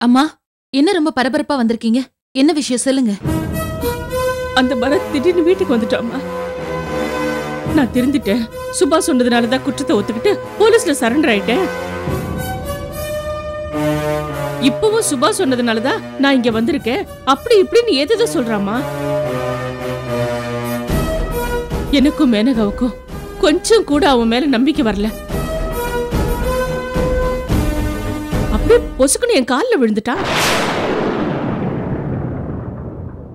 அம்மா, என்ன ரொம்ப பரபரப்பா வந்திருக்கீங்க? என்ன விஷயம் சொல்லுங்க. அந்த பரத் திடீர்னு வீட்டுக்கு வந்துட்டாமா. நான் திருந்திட்டேன். சுபா சொன்னதுனாலதான் குற்றத்தை ஒத்துக்கிட்டு போலீஸ்ல சரண்டர் ஆயிட்டேன். இப்பவும் சுபா சொன்னதுனாலதான் நான் இங்க வந்திருக்கேன். அப்படி இப்படின்னு ஏதோ சொல்றாமா. எனக்கும் மேனகாவுக்கும் கொஞ்சம் கூட அவன் மேல நம்பிக்கை வரல. அப்படியே பொசுக்குன்னு என் காலில் விழுந்துட்டா.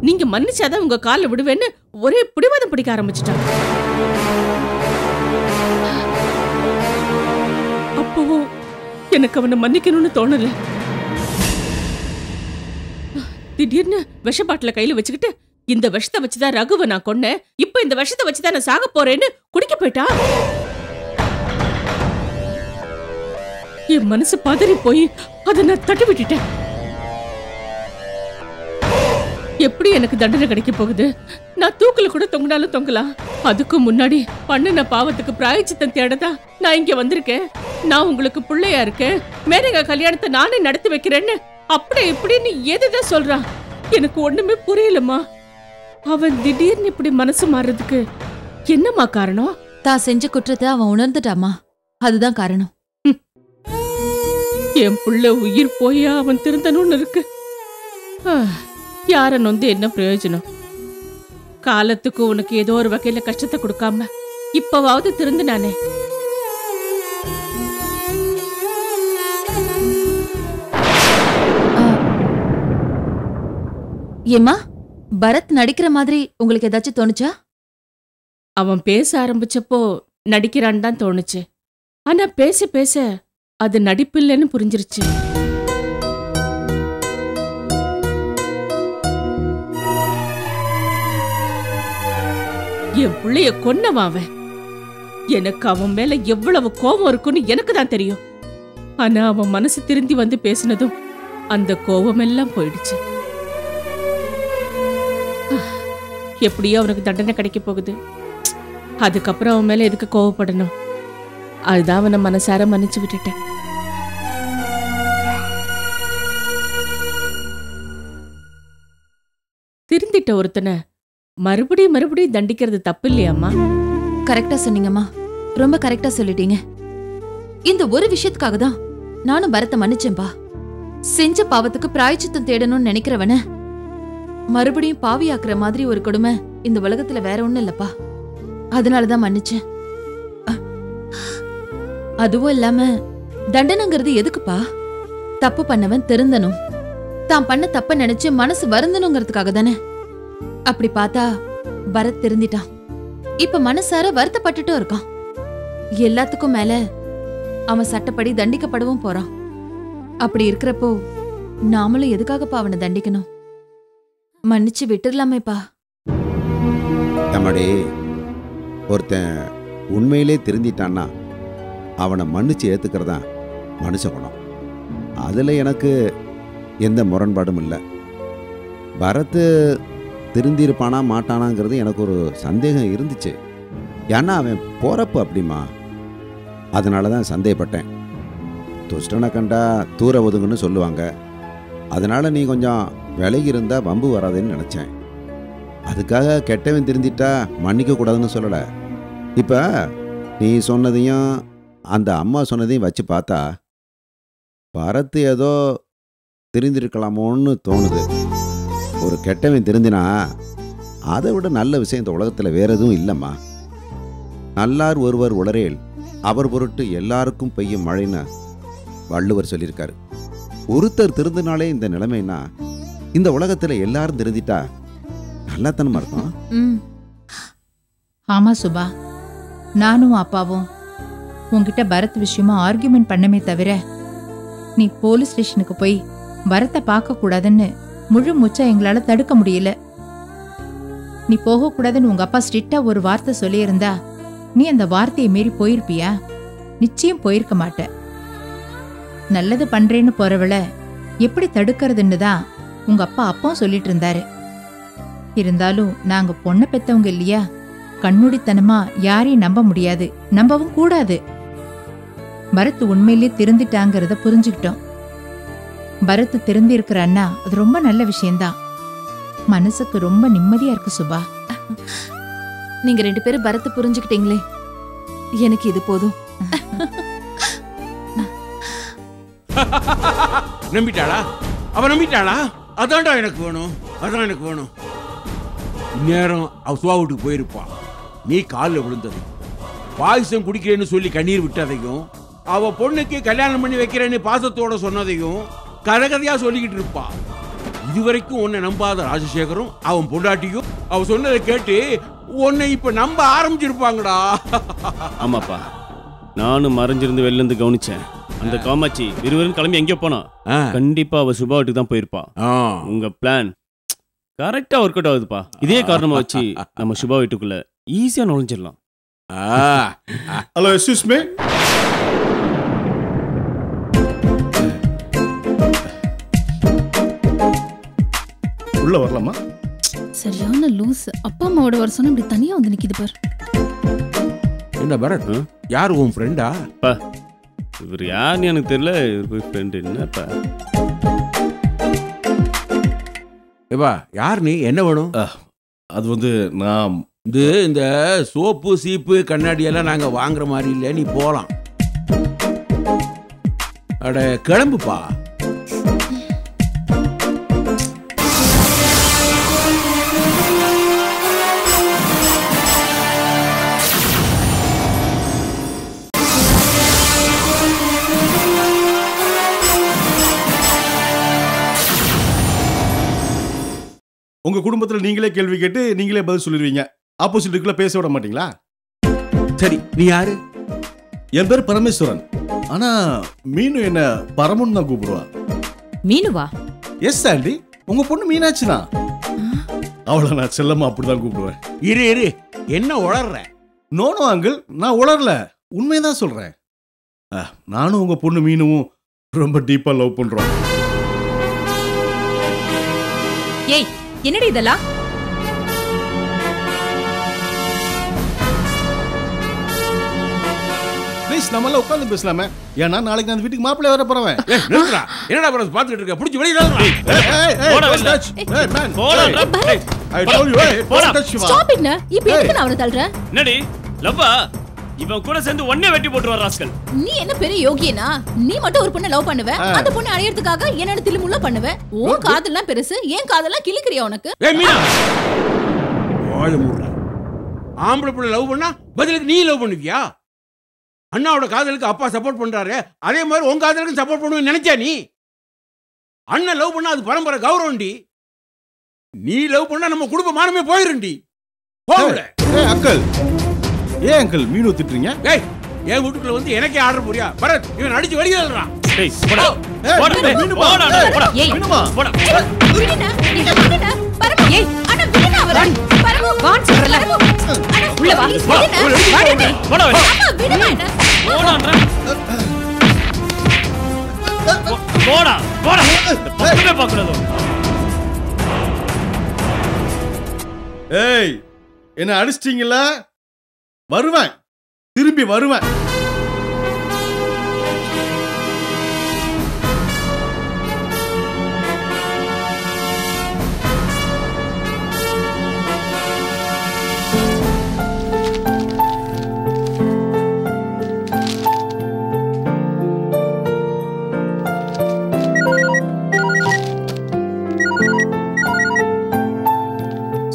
நீங்க மன்னிச்சாதான் உங்க காலில் விடுவேன்னு ஒரே பிடிவாதம் பிடிக்க ஆரம்பிச்சுட்டா. அப்பவும் எனக்கு அவனை மன்னிக்கணும்னு தோணல. திடீர்னு விஷப்பாட்டில கையில வச்சுக்கிட்டு, இந்த விஷத்தை வச்சுதான் ரகுவை நான் கொன்னேன், இப்ப இந்த விஷத்தை வச்சுதான் நான் சாக போறேன்னு குடிக்க போயிட்டா. என் மனசு பதறி போய் அதை நான் தட்டி விட்டுட்டேன். எப்படி எனக்கு தண்டனை கிடைக்க போகுது? நான் தூக்குல கூட தொங்கினாலும் தொங்கலாம். அதுக்கு முன்னாடி பண்ணின பாவத்துக்கு பிராயச்சித்தம் தேடதான் நான் இங்க வந்திருக்கேன். நான் உங்களுக்கு பிள்ளையா இருக்கேன், மேனகா கல்யாணத்தை நானே நடத்தி வைக்கிறேன்னு அப்படி இப்படின்னு எதுதான் சொல்றான். எனக்கு ஒண்ணுமே புரியலம்மா. அவன் திடீர்னு இப்படி மனசு மாறுறதுக்கு என்னம்மா காரணம்? தான் செஞ்ச குற்றத்தை அவன் உணர்ந்துட்டாமா, அதுதான் காரணம். என் புள்ள உயிர் போய் அவன் திருந்தணும்னு இருக்கு. யார நொந்து என்ன பிரயோஜனம்? காலத்துக்கு உனக்கு ஏதோ ஒரு வகையில கஷ்டத்தை கொடுக்காம இப்பவாவது திருந்து நானே. ஏம்மா, பரத் நடிக்கிற மாதிரி உங்களுக்கு ஏதாச்சும் தோணுச்சா? அவன் பேச ஆரம்பிச்சப்போ நடிக்கிறான்னு தான் தோணுச்சு. ஆனா பேச பேச அது நடிப்பில்லைன்னு புரிஞ்சிருச்சு. என் பிள்ளைய கொன்னவன் அவன். எனக்கு அவன் மேல எவ்வளவு கோபம் இருக்குன்னு எனக்கு தான் தெரியும். ஆனா அவன் மனசு திருந்தி வந்து பேசினதும் அந்த கோபம் எல்லாம் போயிடுச்சு. எப்படியோ அவனுக்கு தண்டனை கிடைக்க போகுது. அதுக்கப்புறம் அவன் மேல எதுக்கு கோவப்படணும்? அதுதான் அவனை மனசார மன்னிச்சு விட்டுட்டேன். திருந்திட்ட ஒருத்தனை மறுபடியும் தண்டிக்கிறது தப்பு இல்லையாம்மா? கரெக்டா சொன்னீங்கம்மா, ரொம்ப கரெக்டா சொல்லிட்டீங்க. இந்த ஒரு விஷயத்துக்காக தான் நானும் பரத்தை மன்னிச்சேன்பா. செஞ்ச பாவத்துக்கு பிராயச்சித்தம் தேடணும்னு நினைக்கிறவன மறுபடியும் பாவியாக்குற மாதிரி ஒரு கொடுமை இந்த உலகத்துல வேற ஒண்ணும் இல்லப்பா. அதனாலதான் மன்னிச்சேன். அதுவும் இல்லாம தண்டனைங்கிறது எதுக்குப்பா? தப்பு பண்ணவன் திருந்தணும், தான் பண்ண தப்ப நினைச்சு மனசு வருந்தணுங்கிறதுக்காக தானே. அப்படி பார்த்தா பரத் திருந்திட்டான். இப்ப மனசார வருத்தப்பட்டுட்டும் இருக்கான். எல்லாத்துக்கும் மேல அவன் சட்டப்படி தண்டிக்கப்படவும் போறான். அப்படி இருக்கிறப்போ நாமளும் எதுக்காகப்பா அவனை தண்டிக்கணும்? மன்னிச்சு விட்டுடலாமேப்பா. நம்மடே ஒருத்தன் உண்மையிலே திருந்திட்டான்னா அவனை மன்னிச்சு ஏத்துக்கிறதா மனுஷ குணம். அதுல எனக்கு எந்த முரண்பாடும் இல்லை. பரத் திருந்திருப்பானா மாட்டானாங்கிறது எனக்கு ஒரு சந்தேகம் இருந்துச்சு. ஏன்னா அவன் போறப்ப அப்படிமா, அதனால தான் சந்தேகப்பட்டேன். துஷ்டனை கண்டா தூர ஒதுங்குன்னு சொல்லுவாங்க. அதனால நீ கொஞ்சம் விலகி இருந்தா வம்பு வராதுன்னு நினச்சேன். அதுக்காக கெட்டவன் திருந்திட்டா மன்னிக்க கூடாதுன்னு சொல்லலை. இப்போ நீ சொன்னதையும் அந்த அம்மா சொன்னதையும் வச்சு பார்த்தா பரத் ஏதோ திருந்திருக்கலாமோன்னு தோணுது. ஒரு கெட்டவன் திருந்தினா அதை விட நல்ல விஷயம் இந்த உலகத்தில் வேற எதுவும் இல்லைம்மா. நல்லார் ஒருவர் உளரேல் அவர் பொருட்டு எல்லாருக்கும் பெய்யும் மழைன்னு வள்ளுவர் சொல்லியிருக்காரு. ஒருத்தர் திருந்தினாலே இந்த நிலைமைன்னா இந்த உலகத்தில் எல்லாரும் திருந்திட்டா நல்லாத்தனமா இருக்கும். ஆமா சுபா, நானும் அப்பாவும் உன்கிட்ட பரத் விஷயமா ஆர்கியூமெண்ட் பண்ணமே தவிர நீ போலீஸ் ஸ்டேஷனுக்கு போய் பரத்தை பார்க்க கூடாதுன்னு முழு மூச்சா எங்களால தடுக்க முடியல. நீ போக கூடாதுன்னு உங்க அப்பா ஸ்ட்ரிக்டா ஒரு வார்த்தை சொல்லியிருந்தா நீ அந்த வார்த்தையை மீறி போயிருப்பியா? நிச்சயம் போயிருக்க மாட்ட. நல்லது பண்றேன்னு போறவள எப்படி தடுக்கிறதுன்னு தான் உங்க அப்பா அப்பவும் சொல்லிட்டு இருந்தாரு. இருந்தாலும் நாங்க பொண்ணை பெத்தவங்க இல்லையா, கண்மூடித்தனமா யாரையும் நம்ப முடியாது, நம்பவும் கூடாது. பரத் உண்மையிலேயே திருந்திட்டாங்கிறத புரிஞ்சுக்கிட்டோம். பரத் திருந்தி இருக்கிற அண்ணா அது ரொம்ப நல்ல விஷயம்தான். மனசுக்கு ரொம்ப நிம்மதியா இருக்கு சுபா. நீங்க 2 பேரும் பரத்தை புரிஞ்சுக்கிட்டீங்களே, எனக்கு இது போதும். நம்பிட்டாளா? அவ நம்பிட்டாளா? அதான்டா எனக்கு வேணும், அதான் எனக்கு வேணும். இந்நேரம் அவ சுவா வீட்டுக்கு போயிருப்பா. நீ காலில் விழுந்தது, பாயசம் குடிக்கிறேன்னு சொல்லி கண்ணீர் விட்டதையும், அவ பொண்ணுக்கு கல்யாணம் பண்ணி வைக்கிறேன்னு பாசத்தோட சொன்னதையும் கதையா சொல்லிக்கிட்டு இருப்பா. இதுவரைக்கும் உன்னை நம்பாத ராஜசேகரும் அவன் பொண்டாட்டியும் அவ சொன்னதை கேட்டு உன்னை இப்ப நம்ப ஆரம்பிச்சிருப்பாங்கடா. ஆமாப்பா, நானும் மறைஞ்சிருந்து வெளில இருந்து கவனிச்சேன். அந்த காமாட்சி இருவரும் கிளம்பி எங்கே போனா கண்டிப்பா அவ சுபா வீட்டுக்கு தான் போயிருப்பா. உங்க பிளான் கரெக்டா ஒர்க் அவுட் ஆகுதுப்பா. இதே காரணமா வச்சு நம்ம சுபா வீட்டுக்குள்ள ஈஸியா நுழைஞ்சிடலாம். Hello, excuse me. உள்ள வரலாமா? சரியான லூஸ். அப்பா அம்மாவோட வர சொன்னா இப்படி தனியா வந்து நிக்குது பார். என்ன பரத், யார் உன் ஃப்ரெண்டா? இவர் யாருன்னு எனக்கு தெரியல. இவர் ஃப்ரெண்ட் என்னப்பா? ஏப்பா, யார் நீ? என்ன வேணும்? அது வந்து நான் இந்த சோப்பு சீப்பு கண்ணாடி எல்லாம் நாங்க வாங்குற மாதிரி இல்லை, நீ போலாம். அட கிளம்புப்பா. உங்க குடும்பத்துல நீங்களே கேள்வி கேட்டு நீங்களே பதில் சொல்லிடுவீங்க. ஆப்போசிட்டுக்குள்ள பேச விட மாட்டீங்களா? சரி, நீ யாரு? என் பேர் பரமேஸ்வரன். ஆனா மீனு என்ன பரமன் தான் கூப்பிடுவா. மீனுவா? எஸ் ஆண்டி, உங்க பொண்ணு மீனாட்சி தான். அவளை நான் செல்லமா அப்படிதான் கூப்பிடுவேன். இரு, என்ன உளர்ற? நோனோ அங்கிள், நான் உளரல, உண்மைதான் சொல்றேன். நானும் உங்க பொண்ணு மீனுவும் ரொம்ப டீப்பா லவ் பண்றோம். ஏய், என்னடி இதெல்லாம்? ப்ளீஸ், நம்ம எல்லாம் உட்கார்ந்து பேசலாமே. ஏன்னா நாளைக்கு நான் வீட்டுக்கு மாப்பிள்ளை வர போறேன். என்னடா பரத் பாத்துக்கிட்டு இருக்க? புடிச்சு வெளியில ஸ்டாப் இட். இப்போ எதுக்கு நான் அவரை தள்ளுறேன்? என்னடி லவ்வா? இவன் கூட சேர்ந்து ஒண்ணே வெட்டி போட்டுவார் ராஸ்கல். நீ என்ன பெரிய யோகியனா? நீ மட்டும் ஒரு பொண்ணை லவ் பண்ணுவ, அந்த பொண்ணை அடையறதுக்காக என்னோட தில்லுமுள்ள பண்ணுவ. உன் காதெல்லாம் பெருசு, ஏன் காதெல்லாம் கிழிக்கிறியா உனக்கு? ஏய் மீனா, வாய மூடுடா. ஆம்பளை புள்ள லவ் பண்ணா பதிலுக்கு நீ லவ் பண்ணுவியா? அண்ணாவோட காதலுக்கு அப்பா சப்போர்ட் பண்றாரு, அதே மாதிரி உன் காதலுக்கு சப்போர்ட் பண்ணுவேன்னு நினைச்சா நீ? அண்ணன் லவ் பண்ணா அது பரம்பரை கௌரவம்டி. நீ லவ் பண்ணா நம்ம குடும்ப மானமே போயிருண்டி. போகல. அங்கிள், ஏன் அங்கிள் மீன் ஊத்திட்டீங்க? ஏய், என் வீட்டுக்குள்ள வந்து எனக்கே ஆர்டர் போறியா? பரத், இவன் அடிச்சு வெளியேறறான். டேய் போடா. போடா போடா. ஏய், மீனுமா? போடா. விடுடா, நீ விடுடா. பரமு, ஏய், அண்ணா விடுடா அவரை. பரமு, வான் சொல்றல. உள்ள வா. விடுடா. போடா. அம்மா விடுடா என்ன? போடா. போடா. பக்கமே பார்க்கறதோ. ஏய், என்ன அடிச்சிட்டீங்களா? வருவேன், திரும்பி வருவேன்.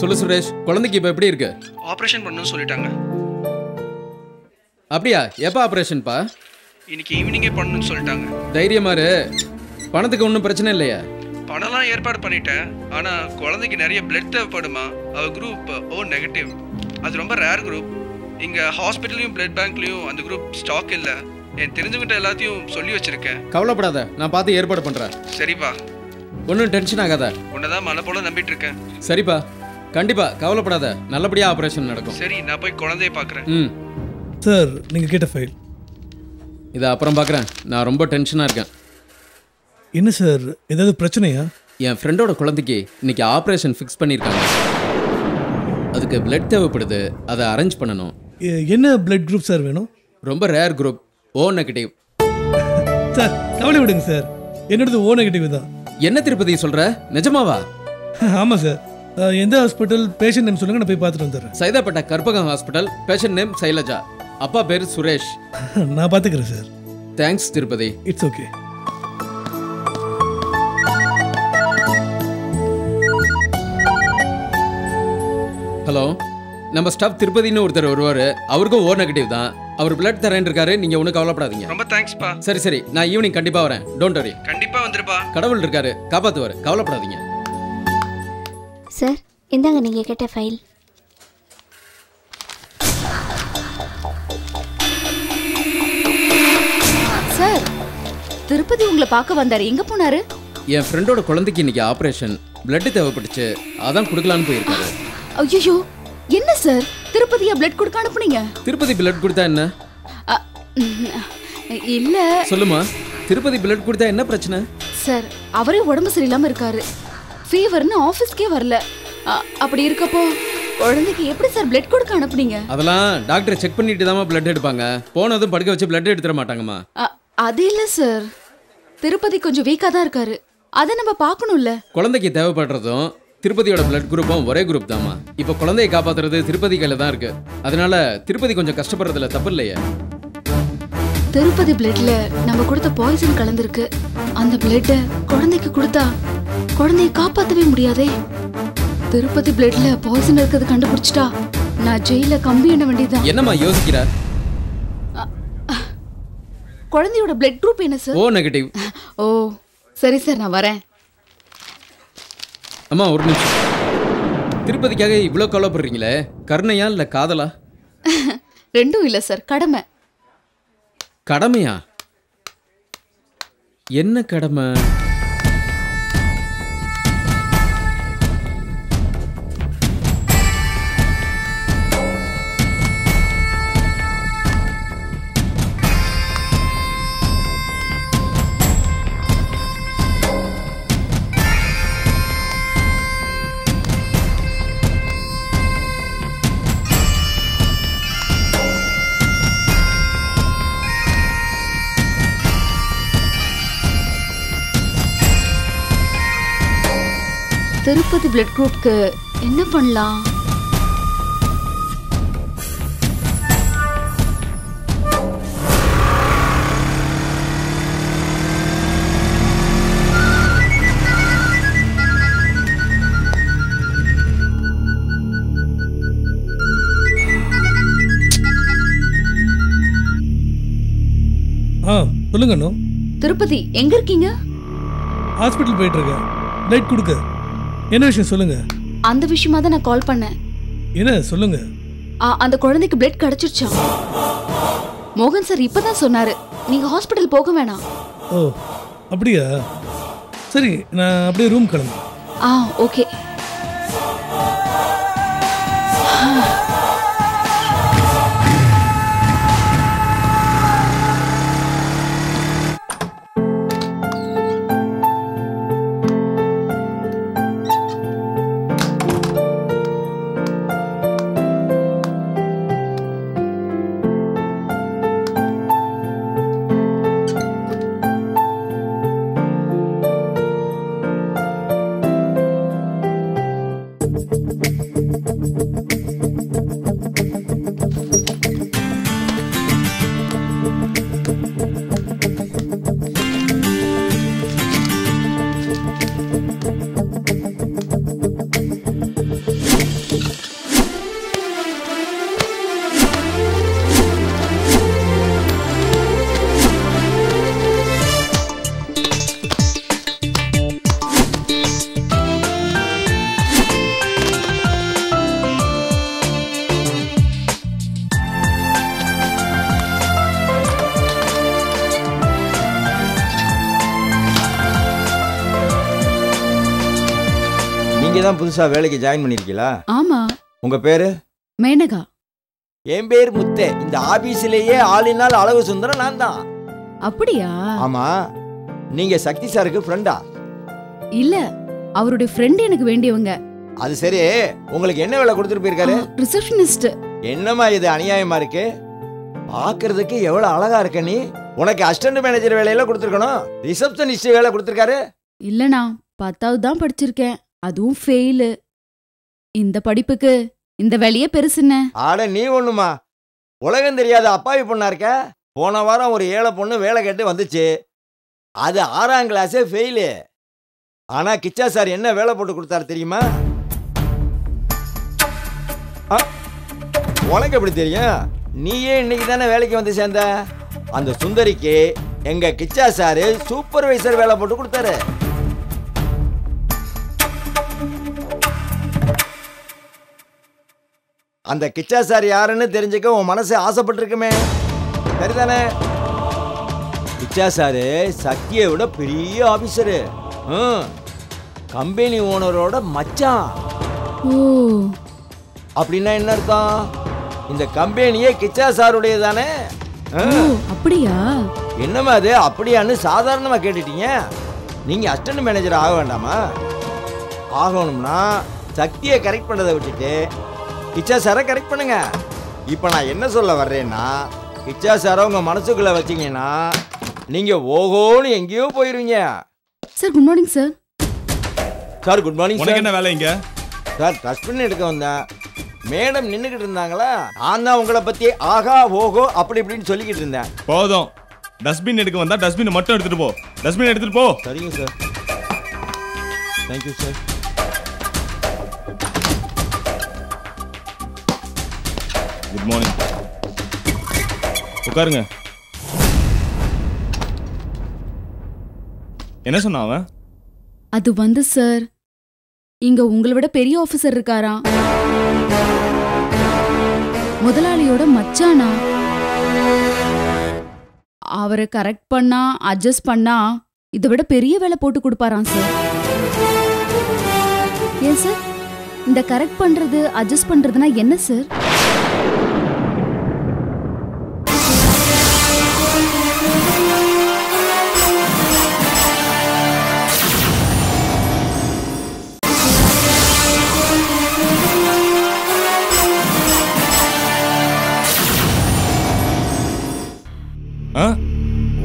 சொல்லு சுரேஷ், குழந்தைக்கு இப்போ எப்படி இருக்கு? ஆப்ரேஷன் பண்ணணும்னு சொல்லிட்டாங்க. அப்படியா? எப்போ ஆப்ரேஷன்ப்பா? இன்னைக்கு ஈவினிங்கே பண்ணணும்னு சொல்லிட்டாங்க. தைரியமா இரு, பணத்துக்கு ஒன்றும் பிரச்சனை இல்லையா? பணம்லாம் ஏற்பாடு பண்ணிட்டேன், ஆனால் குழந்தைக்கு நிறைய பிளட் தேவைப்படுமா. அவள் குரூப் ஓ நெகட்டிவ், அது ரொம்ப ரேர் குரூப். இங்கே ஹாஸ்பிட்டல்லையும் பிளட் பேங்க்லேயும் அந்த குரூப் ஸ்டாக் இல்லை. என் தெரிஞ்சவங்கிட்ட எல்லாத்தையும் சொல்லி வச்சிருக்கேன். கவலைப்படாத, நான் பார்த்து ஏற்பாடு பண்ணுறேன். சரிப்பா, ஒன்றும் டென்ஷன் ஆகாத. உன்னை தான் மலை போல நம்பிட்டு இருக்கேன். சரிப்பா, கண்டிப்பா கவலைப்படாத, நல்லபடியாக ஆப்ரேஷன் நடக்கும். சரி, நான் போய் குழந்தைய பார்க்குறேன். ம் சார், நீங்கள் கேட்ட ஃபைல் இதை அப்புறம் பார்க்குறேன். நான் ரொம்ப டென்ஷனாக இருக்கேன். என்ன சார், ஏதாவது பிரச்சனையா? என் ஃப்ரெண்டோட குழந்தைக்கு இன்னைக்கு ஆப்ரேஷன் ஃபிக்ஸ் பண்ணியிருக்காங்க. அதுக்கு பிளட் தேவைப்படுது, அதை அரேஞ்ச் பண்ணணும். என்ன பிளட் குரூப் சார் வேணும்? ரொம்ப rare group, O negative. Sir கவலை விடுங்க சார், என்னோடது ஓ நெகட்டிவ் தான். என்ன திருப்பதி சொல்ற? நிஜமாவா? ஆமாம் சார். எந்த ஹாஸ்பிட்டல், பேஷண்ட் நேம் சொல்லுங்க, நான் போய் பார்த்துட்டு வந்துடுறேன். Saidapet Karpagam hospital, patient name Shailaja, அப்பா பேர் சுரேஷ். நான் பார்த்துக்கிறேன் sir. Thanks Tirupati. It's okay. Hello, நம்ம ஸ்டாஃப் திருப்பதின்னு ஒருத்தர் வருவார். அவருக்கும் ஓ நெகட்டிவ் தான். அவர் பிளட் தரேன் இருக்காரு. நீங்க ஒன்றும் கவலைப்படாதீங்க. ரொம்ப தேங்க்ஸ்ப்பா. சரி சரி, நான் ஈவினிங் கண்டிப்பா வரேன். Don't worry. கண்டிப்பா வந்துருப்பா. கடவுள் இருக்காரு, காப்பாத்துவாரு, கவலைப்படாதீங்க. சார் இந்தாங்க நீங்க கேட்ட ஃபைல். சார், திருப்பதி உங்களை பார்க்க வந்தாரு. எங்க போனாரு? என் ஃப்ரெண்டோட குழந்தைக்கு இன்னைக்கு ஆபரேஷன், பிளட் தேவைப்பட்டுச்சு, அதான் கொடுக்கலான்னு போயிருக்காரு. ஐயோ, என்ன சார் திருப்பதியா பிளட் கொடுக்க அனுப்புனீங்க? திருப்பதி பிளட் கொடுத்தா என்ன? இல்ல. சொல்லுமா, திருப்பதி பிளட் கொடுத்தா என்ன பிரச்சனை? சார், அவரே உடம்பு சரியில்லாம இருக்காரு. ஃபீவர்னு ஆபீஸ்க்கே வரல. அப்படி இருக்கப்போ குழந்தைக்கு எப்படி சார் பிளட் கொடுக்க அனுப்புனீங்க? அதெல்லாம் டாக்டர் செக் பண்ணிட்டு தான் பிளட் எடுப்பாங்க. போனதும் படுக்க வச்சு பிளட் எடுத்துட மாட்டாங்கம்மா. அது இல்ல சார், திருப்பதி கொஞ்சம் வீக்கா தான் இருக்காரு. அதை நம்ம பார்க்கணும்ல. குழந்தைக்கு தேவைப்படுறதும் திருப்பதியோட பிளட் குரூப்பும் ஒரே குரூப் தாமா. இப்ப குழந்தையை காப்பாத்துறது திருப்பதி கையில தான் இருக்கு. அதனால திருப்பதி கொஞ்சம் கஷ்டப்படுறதுல தப்பு இல்லையே. திருப்பதி பிளட்ல நம்ம கொடுத்த பாய்சன் கலந்துருக்கு. அந்த பிளட் குழந்தைக்கு கொடுத்தா குழந்தையை காப்பாத்தவே முடியாதே. திருப்பதி பிளட்ல பாய்சன் இருக்கிறது கண்டுபிடிச்சிட்டா நான் ஜெயில கம்பி எண்ண வேண்டியதுதான். என்னம்மா யோசிக்கிற? குழந்தையோட பிளட் குரூப் என்ன சார்? O negative. ஓ சரி சார், நான் வரேன். அம்மா ஒரு நிமிஷம். திருப்பதிக்காக இவ்வளோ கவலைப்படுறீங்களே, கருணையா இல்ல காதலா? ரெண்டும் இல்ல சார், கடமை. கடமையா? என்ன கடமை? திருப்பதி பிளட் குரூப்க்கு என்ன பண்ணலாம்? சொல்லுங்க அண்ணா. திருப்பதி எங்க இருக்கீங்க? ஹாஸ்பிட்டல் போயிட்டு இருக்கேன். பிளட் கொடுக்க. என்ன விஷயம் சொல்லுங்க. அந்த விஷயமா தான் நான் கால் பண்ணேன். என்ன சொல்லுங்க. அந்த குழந்தைக்கு பிளட் கிடைச்சிருச்சா? மோகன் சார் இப்பதான் சொன்னாரு. நீங்க ஹாஸ்பிட்டல் போக வேணாம். ஓ அப்படியா? சரி, நான் அப்படியே ரூம் கிளம்பு. ஓகே. நீங்க தான் புதுசா வேலைக்கு ஜாயின் பண்ணிருக்கீங்களா? ஆமா. உங்க பேரு? மேனகா. என் பேர் முத்தே. இந்த ஆபீஸ்லயே ஆளினால் அழகு சுந்தரம் நான் தான். அப்படியா? ஆமா. நீங்க சக்தி சாருக்கு ஃப்ரெண்டா? இல்ல, அவருடைய ஃப்ரெண்ட் எனக்கு வேண்டியவங்க. அது சரி, உங்களுக்கு என்ன வேலை கொடுத்துட்டு போயிருக்காரு? ரிசப்ஷனிஸ்ட். என்னமா இது அநியாயமா இருக்கு? பாக்குறதுக்கு எவ்வளவு அழகா இருக்க நீ. உனக்கு அசிஸ்டன்ட் மேனேஜர் வேலையில கொடுத்துருக்கணும், ரிசப்ஷனிஸ்ட் வேலை கொடுத்துருக்காரு. இல்லண்ணா 10வது தான் படிச்சிருக்கேன், அதுவும் ஃபெயிலு. இந்த படிப்புக்கு இந்த வேலையே பெருசுன்னு. ஆட நீ ஒண்ணுமா, உலகம் தெரியாத அப்பாவி பொண்ணா இருக்க. போன வாரம் ஒரு ஏழை பொண்ணு வேலை கேட்டு வந்துச்சு, அது 6ஆம் கிளாஸே ஃபெயிலு. ஆனா கிச்சா சார் என்ன வேலை போட்டு கொடுத்தாரு தெரியுமா? உனக்கு எப்படி தெரியும்? நீயே இன்னைக்கு தானே வேலைக்கு வந்து சேர்ந்த. அந்த சுந்தரிக்கு எங்க கிச்சா சாரு சூப்பர்வைசர் வேலை போட்டு கொடுத்தாரு. அந்த கிச்சா சார் யாருன்னு தெரிஞ்சுக்க உன் மனசு ஆசைப்பட்டிருக்குமே, சரிதானே? கிச்சா சாரு சக்தியை விட பெரிய ஆபீசரு, கம்பெனி ஓனரோட மச்சான். அப்படின்னா என்ன அர்த்தம்? இந்த கம்பெனியே கிச்சா சாருடைய தானே? அப்படியா? என்னமா அது அப்படியான்னு சாதாரணமா கேட்டுட்டீங்க. நீங்க அசிஸ்டன்ட் மேனேஜர் ஆக வேண்டாமா? ஆகணும்னா சக்தியை கரெக்ட் பண்ணதை விட்டுட்டு கிச்சா சாரை கரெக்ட் பண்ணுங்க. இப்ப நான் என்ன சொல்ல வர்றேன்னா, கிச்சா சாரை உங்க மனசுக்குள்ள வச்சீங்கன்னா நீங்க ஓஹோன்னு எங்கேயோ போயிருவீங்க. Sir good morning sir. Sir good morning sir. என்ன வேலை இங்க? சார் டஸ்ட்பின் எடுக்க வந்தேன். மேடம் நின்னுக்கிட்டு இருந்தாங்களா, நான் தான் உங்களை பத்தி ஆகா ஓஹோ அப்படி இப்படின்னு சொல்லிக்கிட்டு இருந்தேன். போதும், டஸ்ட்பின் எடுக்க வந்தா டஸ்ட்பின் மட்டும் எடுத்துட்டு போ. டஸ்ட்பின் எடுத்துட்டு போ. சரிங்க sir. Thank you sir. Good morning. உட்காருங்க. என்ன சொன்னா அவன்? அது வந்து சார், இங்க உங்களை விட பெரிய ஆபீசர் இருக்காராம், முதலாளியோட மச்சானா. அவரை கரெக்ட் பண்ணா அட்ஜஸ்ட் பண்ணா இதை விட பெரிய வேலை போட்டு கொடுப்பாராம் சார். ஏன் சார் இந்த கரெக்ட் பண்றது அட்ஜஸ்ட் பண்றதுனா என்ன சார்?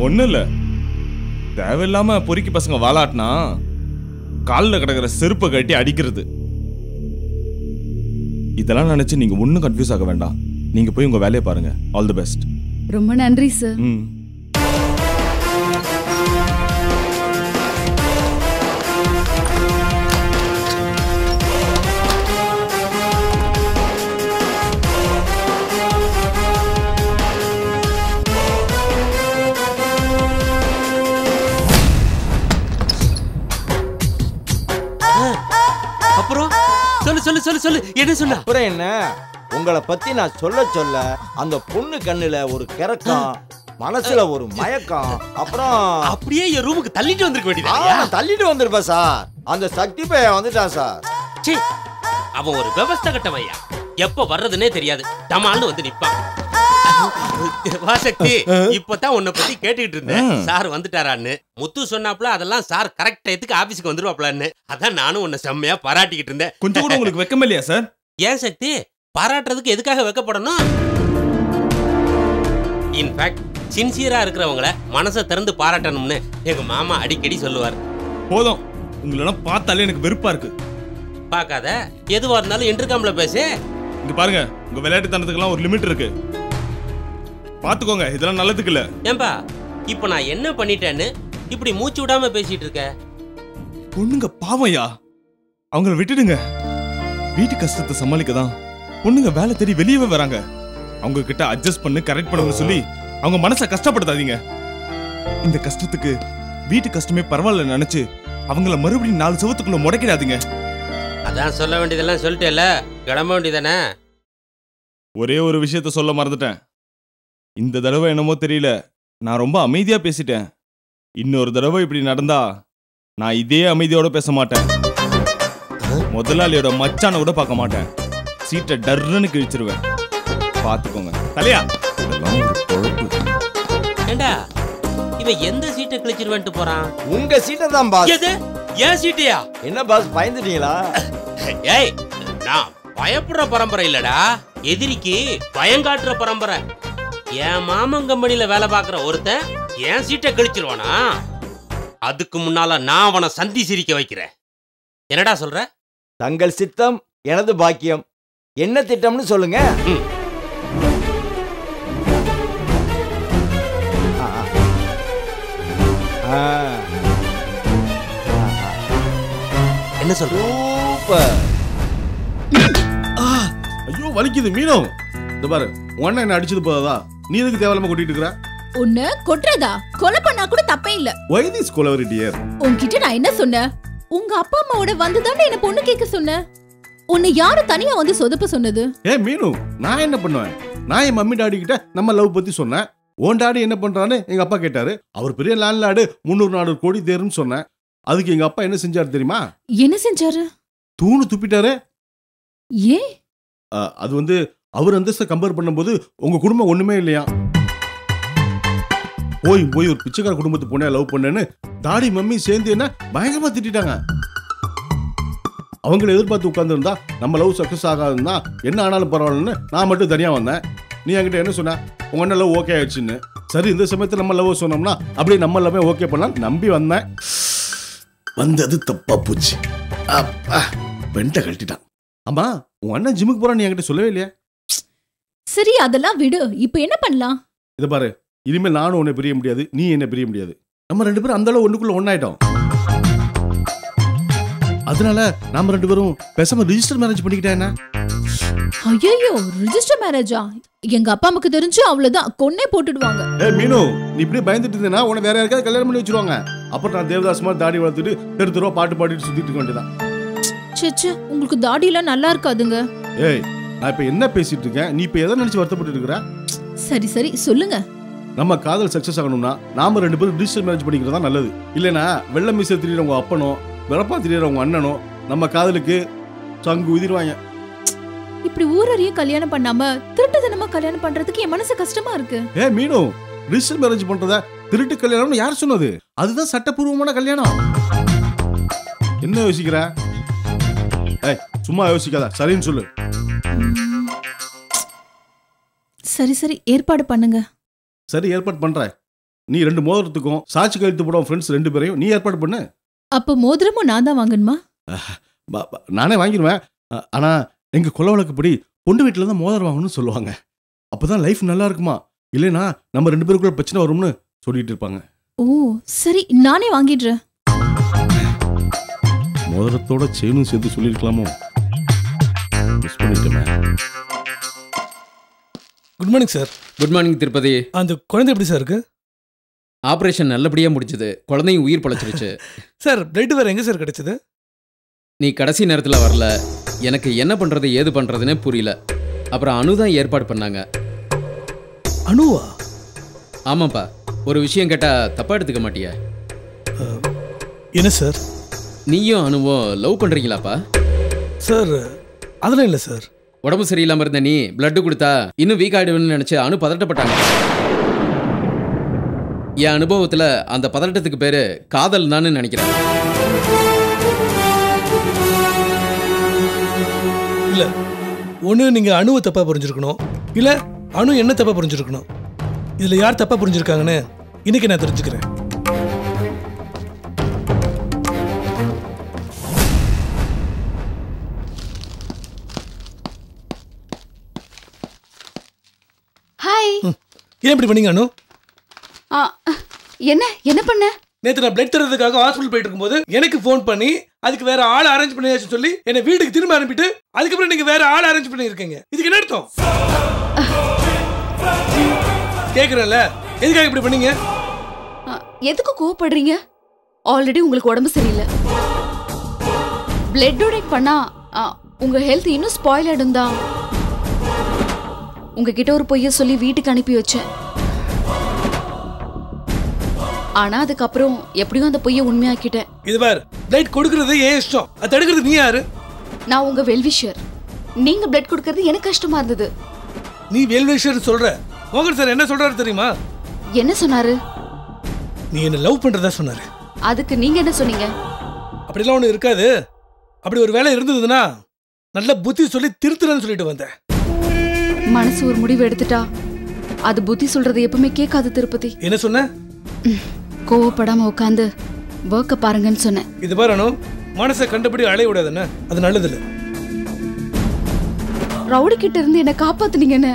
ஒன்னும் இல்ல, தேவையில்லாம பொறுக்கி பசங்க வாலாட்டினா காலில் கிடக்கிற செருப்பை கட்டி அடிக்கிறது. இதெல்லாம் நினைச்சு நீங்க ஒன்னும் கன்ஃபியூஸ் ஆக வேண்டாம். நீங்க போய் உங்க வேலையை பாருங்க. All the best. ரொம்ப நன்றி சார். சொல்லு என்ன சொன்ன? அப்புறம் என்ன, உங்களை பத்தி நான் சொல்ல சொல்ல அந்த பொண்ணு கண்ணுல ஒரு கிறக்கம், மனசுல ஒரு மயக்கம். அப்புறம் அப்படியே என் ரூமுக்கு தள்ளிட்டு வந்திருக்க வேண்டியது. தள்ளிட்டு வந்திருப்பா சார். அந்த சக்தி பைய வந்துட்டான் சார். அவன் ஒரு விவஸ்தை கட்டவையா, எப்ப வர்றதுன்னே தெரியாது, டமால்னு வந்து நிப்பான். வாசக்தி, இப்பதான் உன்னை பத்தி கேட்டுக்கிட்டு இருந்தேன். சார் வந்துட்டாரான்னு முத்து சொன்னாப்ல, அதெல்லாம் சார் கரெக்ட் டயத்துக்கு ஆபீஸ்க்கு வந்துருவாப்லன்னு. அதான் நானும் உன்னை செம்மையா பாராட்டிக்கிட்டு இருந்தேன். கொஞ்சம் கூட உங்களுக்கு வெக்கம் இல்லையா சார்? ஏன் சக்தி, பாராட்டுறதுக்கு எதுக்காக வெக்கப்படணும்? இன்ஃபேக்ட் சின்சியரா இருக்கிறவங்கள மனசை திறந்து பாராட்டணும்னு எங்க மாமா அடிக்கடி சொல்லுவார். போதும், உங்களெல்லாம் பார்த்தாலே எனக்கு வெறுப்பா இருக்கு. பார்க்காத, எதுவா இருந்தாலும் இன்டர்காம்ல பேசு. இங்க பாருங்க, உங்க விளையாட்டுத்தனத்துக்கெல்லாம் ஒரு லிமிட் இருக்கு, பாத்துக்கோங்க. இதெல்லாம் நல்லதுக்கு இல்ல. ஏன்பா, இப்ப நான் என்ன பண்ணிட்டேன்னு இப்படி மூச்சு விடாம பேசிட்டு இருக்க? பொண்ணுங்க பாவையா, அவங்கள விட்டுடுங்க. வீட்டு கஷ்டத்தை சமாளிக்கதான் பொண்ணுங்க வேலை தேடி வெளியவே வராங்க. அவங்க கிட்ட அட்ஜஸ்ட் பண்ணு, கரெக்ட் பண்ணுங்க சொல்லி அவங்க மனசை கஷ்டப்படுத்தாதீங்க. இந்த கஷ்டத்துக்கு வீட்டு கஷ்டமே பரவாயில்ல நினைச்சு அவங்கள மறுபடியும் 4 செவத்துக்குள்ள முடக்கிடாதீங்க. அதான் சொல்ல வேண்டியதெல்லாம் சொல்லிட்டேல, கிளம்ப வேண்டியதானே. ஒரே ஒரு விஷயத்த சொல்ல மறந்துட்டேன். இந்த தடவை என்னமோ தெரியல, நான் ரொம்ப அமைதியா பேசிட்டேன். இன்னொரு தடவை இப்படி நடந்தா நான் இதே அமைதியோட பேச மாட்டேன். முதலாளியோட மச்சான கூட பார்க்க மாட்டேன். சீட்டை டர்ன்னு கிழிச்சிருவேன். பாத்துக்கோங்க. தலையா, ஏண்டா இவன் எந்த சீட்டை கிழிச்சிருவேன்ட்டு போறான்? உங்க சீட்டை தான் பாஸ். எது? ஏன் சீட்டையா? என்ன பாஸ் பயந்துட்டீங்களா? ஏய், நான் பயப்படுற பரம்பரை இல்லடா, எதிரிக்கு பயங்காட்டுற பரம்பரை. என் மாமன் கம்பெனில வேலை பார்க்குற ஒருத்தன் என் சீட்டை கழிச்சிருவானா? அதுக்கு முன்னால நான் அவனை சந்தி சிரிக்க வைக்கிறேன். என்னடா சொல்ற? தங்கள் சித்தம் எனது பாக்கியம். என்ன திட்டம்னு சொல்லுங்க. என்ன சொல்ற? சூப்பர். ஐயோ வலிக்குது மீனோ. இந்த பாரு உன்ன என்ன அடிச்சது போதா, நீ எதுக்கு தேவையில்லாம கொட்டிட்டு இருக்கற? உன்னை கொட்டுறதா? கொலை பண்ணா கூட தப்பே இல்ல. Why this Kolaveri dear? உன்கிட்ட நான் என்ன சொன்னேன்? உங்க அப்பா அம்மாவோட வந்துதானே என்ன பொண்ணு கேட்க சொன்னேன். உன்னை யாரு தனியா வந்து சொதப்ப சொன்னது? மீனு, நான் என்ன பண்ணுவேன்? நான் என் மம்மி டாடி கிட்ட நம்ம லவ் பத்தி சொன்னேன். உன் டாடி என்ன பண்றான்னு எங்க அப்பா கேட்டாரு. அவர் பெரிய லேண்ட்லார்டு, 300 கோடி தேருன்னு சொன்னேன். அதுக்கு எங்க அப்பா என்ன செஞ்சாரு தெரியுமா? என்ன செஞ்சாரு? தூணு துப்பிட்டாரு. ஏன்? அது வந்து அவர் அந்தஸ்தை கம்பேர் பண்ணும்போது உங்க குடும்பம் ஒண்ணுமே இல்லையா. போய் ஒரு பிச்சைக்கார குடும்பத்து பொண்ணை லவ் பண்ணேன்னு டாடி மம்மி சேர்ந்து என்ன பயங்கரமா திட்டாங்க. அவங்களை எதிர்பார்த்து உட்கார்ந்துருந்தா நம்ம லவ் சக்சஸ் ஆகாதுன்னா என்ன ஆனாலும் பரவாயில்லன்னு நான் மட்டும் தனியா வந்தேன். நீ என்கிட்ட என்ன சொன்ன? உங்க அண்ணன் லவ் ஓகே ஆயிடுச்சுன்னு. சரி, இந்த சமயத்தில் நம்ம லவ் சொன்னோம்னா அப்படியே நம்ம எல்லாமே ஓகே பண்ணலாம் நம்பி வந்தேன். வந்தது தப்பா போச்சு. பெண்ட கழட்டிட்டான். ஆமா, உங்க அண்ணன் ஜிம்முக்கு போறான், நீ என்கிட்ட சொல்லவே இல்லையா? சரி, அதெல்லாம் விடு. இப்ப என்ன பண்ணலாம்? இதை பாரு, இனிமேல் நானும் உன்னை பிரிய முடியாது, நீ என்ன பிரிய முடியாது. நம்ம 2 பேரும் அந்த அளவு ஒண்ணுக்குள்ள ஒன்னாயிட்டோம். அதனால நாம 2 பேரும் பேசாம ரிஜிஸ்டர் மேரேஜ் பண்ணிக்கிட்டா என்ன? ஐயோ, ரிஜிஸ்டர் மேரேஜா? எங்க அப்பா அம்மாக்கு தெரிஞ்சு அவ்வளவுதான், கொன்னே போட்டுடுவாங்க. மீனு, நீ இப்படியே பயந்துட்டு இருந்தேன்னா உன வேற யாருக்காவது கல்யாணம் பண்ணி வச்சிருவாங்க. அப்புறம் நான் தேவதாஸ் மாதிரி தாடி வளர்த்துட்டு தெருவா பாட்டு பாடிட்டு சுத்திட்டு இருக்க வேண்டியதான். சேச்சே, உங்களுக்கு தாடி எல்லாம் நல்லா இருக்காதுங்க. நான் இப்ப என்ன பேசிட்டு இருக்கேன்? நீ இப்ப எதை நினைச்சு வருத்தப்பட்டு இருக்கிற? சரி சரி, சொல்லுங்க. நம்ம காதல் சக்சஸ் ஆகணும்னா நாம 2 பேரும் ரிஜிஸ்டர் மேரேஜ் பண்ணிக்கிறதா நல்லது. இல்லைன்னா வெள்ள மீசை திரியற உங்க அப்பனோ வெளப்பா திரியற உங்க அண்ணனோ நம்ம காதலுக்கு சங்கு உதிர்வாங்க. இப்படி ஊரறிய கல்யாணம் பண்ணாம திருட்டுத்தனமா கல்யாணம் பண்றதுக்கு என் மனசு கஷ்டமா இருக்கு. மீனு, ரிஜிஸ்டர் மேரேஜ் பண்றத திருட்டு கல்யாணம்னு யார் சொன்னது? அதுதான் சட்டப்பூர்வமான கல்யாணம். என்ன யோசிக்கிற? சும்மா யோசிக்காத, சரின்னு சொல்லு. சரி சரி, ஏற்பாடு பண்ணுங்க. சரி, ஏற்பாடு பண்றேன். நீ 2 மோதிரத்துக்கும் சாட்சி கழுத்து போடும் ஃப்ரெண்ட்ஸ் 2 பேரையும் நீ ஏற்பாடு பண்ணு. அப்ப மோதிரமும் நான் தான் வாங்கணுமா? நானே வாங்கிடுவேன். ஆனா எங்க கொலை வழக்குப்படி பொண்ணு வீட்டுல தான் மோதிரம் வாங்கணும்னு சொல்லுவாங்க. அப்பதான் லைஃப் நல்லா இருக்குமா. இல்லைன்னா நம்ம 2 பேருக்குள்ள பிரச்சனை வரும்னு சொல்லிட்டு இருப்பாங்க. ஓ சரி, நானே வாங்கிடுறேன். மோதிரத்தோட செயினும் சேர்த்து சொல்லிருக்கலாமோ? மிஸ் பண்ணிட்டேன். Good morning sir. Good morning Tirupati. அந்த குழந்தை எப்படி சார் இருக்கு? ஆப்ரேஷன் நல்லபடியாக முடிச்சது. குழந்தையும் உயிர் பழச்சிருச்சு. சார், பிளட் வேற எங்கே சார் கிடைச்சது? நீ கடைசி நேரத்தில் வரல. எனக்கு என்ன பண்ணுறது ஏது பண்ணுறதுன்னே புரியல. அப்புறம் அனு தான் ஏற்பாடு பண்ணாங்க. அனுவா? ஆமாப்பா. ஒரு விஷயம் கேட்டால் தப்பாக எடுத்துக்க மாட்டியா? என்ன சார்? நீயும் அனுவும் லவ் பண்ணுறீங்களாப்பா? சார் அதெல்லாம் இல்லை சார். உடம்பு சரியில்லாமல் இருந்த நீ பிளட்டு கொடுத்தா இன்னும் வீக் ஆகிடுவேன்னு நினச்சி அனு பதட்டப்பட்டாங்க. என் அனுபவத்தில் அந்த பதட்டத்துக்கு பேர் காதல் தான் நினைக்கிறேன். இல்லை, ஒன்று நீங்கள் அணுவை தப்பாக புரிஞ்சிருக்கணும், இல்லை அணு என்ன தப்பாக புரிஞ்சிருக்கணும். இதில் யார் தப்பாக புரிஞ்சிருக்காங்கன்னு இன்னைக்கு நான் தெரிஞ்சுக்கிறேன். ஹாய். ஏன் இப்படி பண்ணீங்க அனு? என்ன பண்ண? நேற்று நான் பிளட் தரதுக்காக ஹாஸ்பிட்டல் போயிட்டு இருக்கும்போது எனக்கு ஃபோன் பண்ணி அதுக்கு வேற ஆள் அரேஞ்ச் பண்ணியாச்சு சொல்லி என்னை வீட்டுக்கு திரும்ப அனுப்பிட்டு அதுக்கப்புறம் நீங்க வேற ஆள் அரேஞ்ச் பண்ணியிருக்கீங்க. இதுக்கு என்ன அர்த்தம்? கேட்குறேன்ல, எதுக்காக இப்படி பண்ணீங்க? எதுக்கு கோவப்படுறீங்க? ஆல்ரெடி உங்களுக்கு உடம்பு சரியில்லை. பிளட் டொனேட் பண்ணா உங்க ஹெல்த் இன்னும் ஸ்பாயில் ஆயிடும் தான். உங்ககிட்ட ஒரு பொய்ய சொல்லி வீட்டுக்கு அனுப்பி வச்சேன். ஆனா அதுக்கப்புறம் எப்படியும் அந்த பொய்ய உண்மையாக்கிட்டேன். இது பார், பிளட் கொடுக்கிறது ஏன் இஷ்டம், அது தடுக்கிறது நீ யாரு? நான் உங்க வெல்விஷர். நீங்க பிளட் கொடுக்கிறது எனக்கு கஷ்டமா இருந்தது. நீ வெல்விஷர் சொல்ற, மோகன் சார் என்ன சொல்றாரு தெரியுமா? என்ன சொன்னாரு? நீ என்ன லவ் பண்றதா சொன்னாரு. அதுக்கு நீங்க என்ன சொன்னீங்க? அப்படிலாம் ஒண்ணு இருக்காது. அப்படி ஒரு வேலை இருந்ததுன்னா நல்ல புத்தி சொல்லி திருத்துறேன்னு சொல்லிட்டு வந்தேன். மனசு ஒரு முடிவு எடுத்துட்டா அது புத்தி சொல்றது எப்பவுமே கேட்காது திருப்பதி. என்ன சொன்ன? கோவப்படாம உட்காந்து ஒர்க்க பாருங்கன்னு சொன்னேன். இது பாரு, மனசை கண்டபடி அலைய விடாதுன்னு அது நல்லதில்ல. ரவுடி கிட்ட இருந்து என்ன காப்பாத்துனீங்கன்னு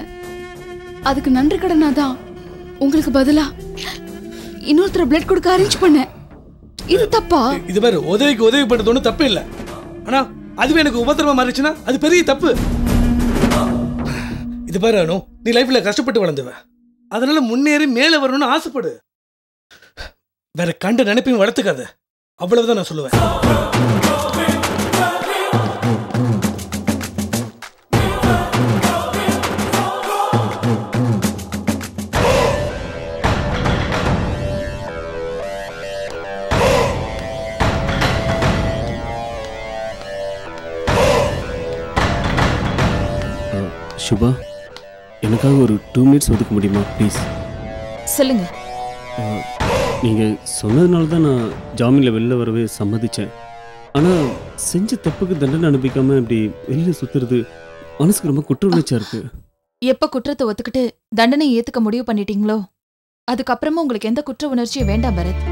அதுக்கு நன்றி கடனா தான் உங்களுக்கு பதிலா இன்னொருத்தர பிளட் கொடுக்க அரேஞ்ச் பண்ணேன். இது தப்பா? இது பாரு, உதவிக்கு உதவி பண்றது ஒன்றும் தப்பு இல்லை. ஆனா அதுவே எனக்கு உபத்திரமா மாறிச்சுன்னா அது பெரிய தப்பு. இது பாரு அனு, நீ லைஃப்ல கஷ்டப்பட்டு வளர்ந்துவ, அதனால முன்னேறி மேல வரணும்னு ஆசைப்படு. வேற கண்ட நினைப்பையும் வளர்த்துக்காத, அவ்வளவுதான் நான் சொல்லுவேன். சுபா, எனக்காக ஒரு 2 மினிட்ஸ் ஒதுக்க முடியுமா ப்ளீஸ்? சொல்லுங்க. நீங்கள் சொன்னதுனால தான் நான் ஜாமீனில் வெளில வரவே சம்மதித்தேன். ஆனால் செஞ்ச தப்புக்கு தண்டனை அனுப்பிக்காமல் இப்படி வெளியில் சுற்றுறது மனசுக்கு ரொம்ப குற்ற உணர்ச்சியாக இருக்குது. எப்போ குற்றத்தை ஒத்துக்கிட்டு தண்டனை ஏற்றுக்க முடிவு பண்ணிட்டீங்களோ அதுக்கப்புறமா உங்களுக்கு எந்த குற்ற உணர்ச்சியும் வேண்டாம் பரத்.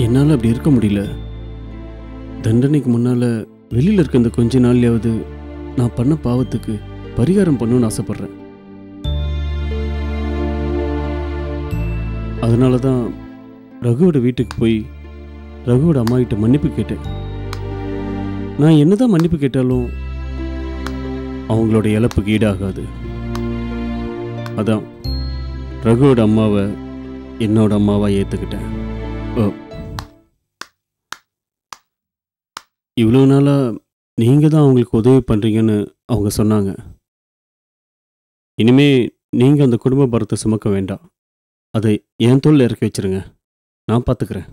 என்னால் அப்படி இருக்க முடியல. தண்டனைக்கு முன்னால் வெளியில் இருக்க இந்த கொஞ்ச நாள்லையாவது நான் பண்ண பாவத்துக்கு பரிகாரம் பண்ணணும்னு ஆசைப்பட்றேன். அதனால தான் ரகுவோட வீட்டுக்கு போய் ரகுவோட அம்மா கிட்ட மன்னிப்பு கேட்டேன். நான் என்னதான் மன்னிப்பு கேட்டாலும் அவங்களோட இழப்புக்கு ஈடாகாது. அதான் ரகுவோட அம்மாவை என்னோட அம்மாவா ஏற்றுக்கிட்டேன். இவ்வளோ நாளாக நீங்கள் தான் அவங்களுக்கு உதவி பண்ணுறீங்கன்னு அவங்க சொன்னாங்க. இனிமே நீங்கள் அந்த குடும்ப பாரத்தை சுமக்க வேண்டாம். அதை என் தோளில் இறக்கி வச்சிருங்க, நான் பார்த்துக்கிறேன்.